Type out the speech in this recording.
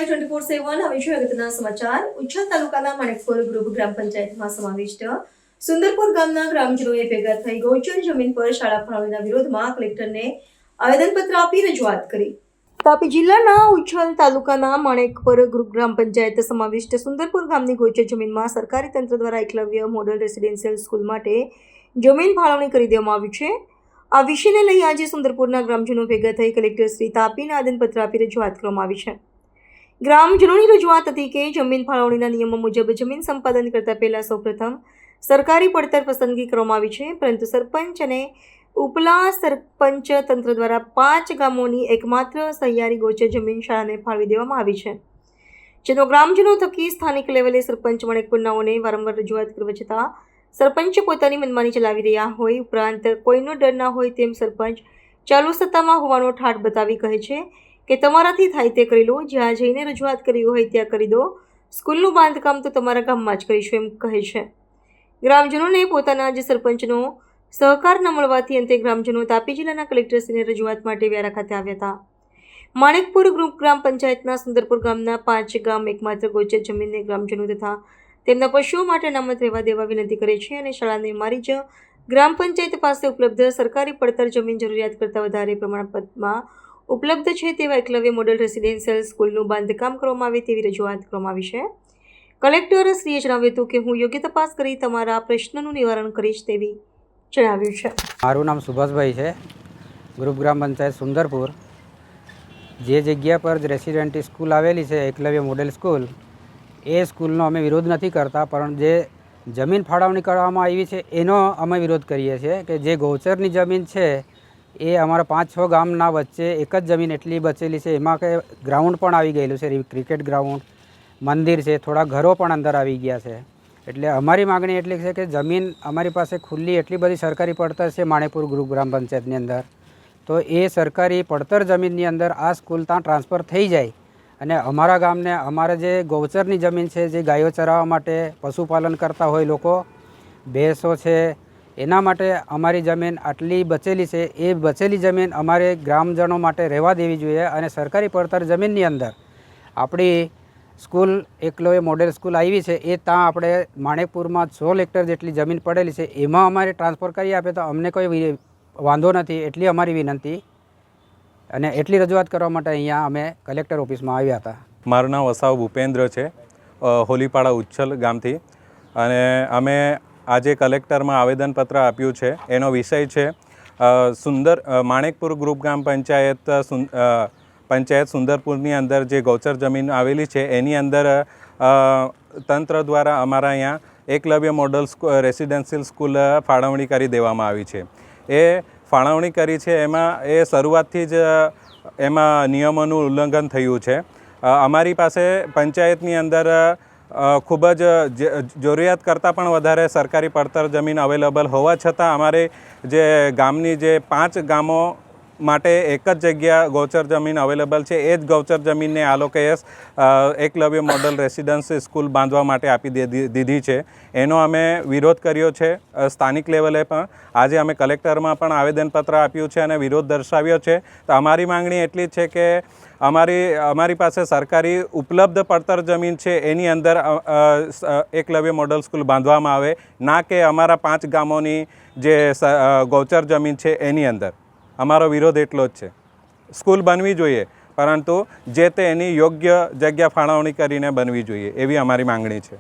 Live 24/7 હવે જોઈએ અગત્યના સમાચાર। ઉચ્છલ તાલુકાના માણેકપુર ગ્રુપ ગ્રામ પંચાયતમાં સમાવિષ્ટ સુંદરપુર ગામના ગ્રામજનોએ ભેગા થઈ ગૌચર જમીન પર શાળા ફાળવણીના વિરોધમાં કલેક્ટરને આવેદનપત્ર આપી રજૂઆત કરી। તાપી જિલ્લાના ઉચ્છલ તાલુકાના માણેકપુર ગ્રુપ ગ્રામ પંચાયત સમાવિષ્ટ સુંદરપુર ગામની ગૌચર જમીનમાં સરકારી તંત્ર દ્વારા એકલવ્ય મોડલ રેસિડેન્શિયલ સ્કૂલ માટે જમીન ફાળવણી કરી દેવામાં આવી છે। આ વિષયને લઈ આજે સુંદરપુરના ગ્રામજનો ભેગા થઈ કલેક્ટર શ્રી તાપીને આવેદનપત્ર આપી રજૂઆત કરવામાં આવી છે। ગ્રામજનોની રજૂઆત હતી કે જમીન ફાળવણીના નિયમો મુજબ જમીન સંપાદન કરતા પહેલા સૌપ્રથમ સરકારી પડતર પસંદગી કરવામાં આવી છે, પરંતુ સરપંચ અને ઉપલા સરપંચ તંત્ર દ્વારા 5 ગામોની એકમાત્ર સહિયારી ગૌચર જમીન શાળાને ફાળવી દેવામાં આવી છે, જેનો ગ્રામજનો થકી સ્થાનિક લેવલે સરપંચ માણેકપુરનાઓને વારંવાર રજૂઆત કરવા છતાં સરપંચ પોતાની મનમાની ચલાવી રહ્યા હોય, ઉપરાંત કોઈનો ડર ના હોય તેમ સરપંચ ચાલુ સત્તામાં હોવાનો ઠાઠ બતાવી કહે છે કે તમારાથી થાય તે કરી લો, જ્યાં જઈને રજૂઆત કરવી હોય ત્યાં કરી દો, સ્કૂલનું બાંધકામ તો તમારા ગામમાં જ કરીશું એમ કહે છે। ગ્રામજનોને પોતાના જ સરપંચનો સહકાર ન મળવાથી અંતે ગ્રામજનો તાપી જિલ્લાના કલેક્ટરશ્રીને રજૂઆત માટે વ્યારા ખાતે આવ્યા હતા। માણેકપુર ગ્રુપ ગ્રામ પંચાયતના સુંદરપુર ગામના 5 ગામ એકમાત્ર ગૌચર જમીનને ગ્રામજનો તથા તેમના પશુઓ માટે અનામત રહેવા દેવા વિનંતી કરે છે અને શાળાને મારી જ ગ્રામ પંચાયત પાસે ઉપલબ્ધ સરકારી પડતર જમીન જરૂરિયાત કરતાં વધારે પ્રમાણપત્રમાં ઉપલબ્ધ છે તેવા એકલવ્ય મોડલ રેસિડેન્શિયલ સ્કૂલનું બાંધકામ કરવામાં આવે તેવી રજૂઆત કરવામાં આવી છે। કલેક્ટરશ્રીએ જણાવ્યું હતું કે હું યોગ્ય તપાસ કરી તમારા પ્રશ્નનું નિવારણ કરીશ તેવી જણાવ્યું છે। મારું નામ સુભાષભાઈ છે। ગ્રુપ ગ્રામ પંચાયત સુંદરપુર જે જગ્યા પર રેસિડેન્ટી સ્કૂલ આવેલી છે એકલવ્ય મોડેલ સ્કૂલ, એ સ્કૂલનો અમે વિરોધ નથી કરતા, પણ જે જમીન ફાળવણી કરવામાં આવી છે એનો અમે વિરોધ કરીએ છીએ કે જે ગૌચરની જમીન છે એ અમારા 5-6 ગામના વચ્ચે એક જ જમીન એટલી બચેલી છે, એમાં કે ગ્રાઉન્ડ પણ આવી ગયેલું છે, ક્રિકેટ ગ્રાઉન્ડ, મંદિર છે, થોડા ઘરો પણ અંદર આવી ગયા છે। એટલે અમારી માગણી એટલી છે કે જમીન અમારી પાસે ખુલ્લી એટલી બધી સરકારી પડતર છે માણેકપુર ગ્રુપ ગ્રામ પંચાયતની અંદર, તો એ સરકારી પડતર જમીનની અંદર આ સ્કૂલ ત્યાં ટ્રાન્સફર થઈ જાય અને અમારા ગામને અમારે જે ગૌચરની જમીન છે, જે ગાયો ચરાવવા માટે પશુપાલન કરતા હોય લોકો, ભેંસો છે, એના માટે અમારી જમીન આટલી બચેલી છે, એ બચેલી જમીન અમારે ગ્રામજનો માટે રહેવા દેવી જોઈએ અને સરકારી પડતર જમીનની અંદર આપણી સ્કૂલ એકલવ્ય મોડેલ સ્કૂલ આવી છે એ ત્યાં આપણે માણેકપુરમાં 16 હેક્ટર જેટલી જમીન પડેલી છે એમાં અમારે ટ્રાન્સફર કરી આપે તો અમને કોઈ વાંધો નથી, એટલી અમારી વિનંતી અને એટલી રજૂઆત કરવા માટે અહીંયા અમે કલેક્ટર ઓફિસમાં આવ્યા હતા। મારું નામ વસાવ ભૂપેન્દ્ર છે, હોલીપાડા ઉચ્છલ ગામથી, અને અમે આજે કલેક્ટરમાં આવેદનપત્ર આપ્યું છે। એનો વિષય છે માણેકપુર ગ્રુપ ગ્રામ પંચાયત સુંદરપુરની અંદર જે ગૌચર જમીન આવેલી છે એની અંદર તંત્ર દ્વારા અમારા અહીંયા એકલવ્ય મોડલ રેસિડેન્શિયલ સ્કૂલ ફાળવણી કરી દેવામાં આવી છે। એ ફાળવણી કરી છે એમાં એ શરૂઆતથી જ એમાં નિયમોનું ઉલ્લંઘન થયું છે। અમારી પાસે પંચાયતની અંદર ખૂબ જ જરૂરિયાત કરતાં પણ વધારે સરકારી પડતર જમીન અવેલેબલ હોવા છતાં અમારે જે ગામની જે 5 ગામો માટે એક જ જગ્યા ગૌચર જમીન અવેલેબલ છે, એ જ ગૌચર જમીનને આ લોકોએ એકલવ્ય મોડલ રેસિડેન્સી સ્કૂલ બાંધવા માટે આપી દીધી છે। એનો અમે વિરોધ કર્યો છે સ્થાનિક લેવલે પણ। આજે અમે કલેક્ટરમાં પણ આવેદનપત્ર આપ્યું છે અને વિરોધ દર્શાવ્યો છે। તો અમારી માંગણી એટલી જ છે કે અમારી પાસે સરકારી ઉપલબ્ધ પડતર જમીન છે એની અંદર એકલવ્ય મોડલ સ્કૂલ બાંધવામાં આવે, ના કે અમારા 5 ગામોની જે ગૌચર જમીન છે એની અંદર। અમારો વિરોધ એટલો જ છે। સ્કૂલ બનવી જોઈએ, પરંતુ જે તે એની યોગ્ય જગ્યા ફાળવણી કરીને બનવી જોઈએ એવી અમારી માંગણી છે।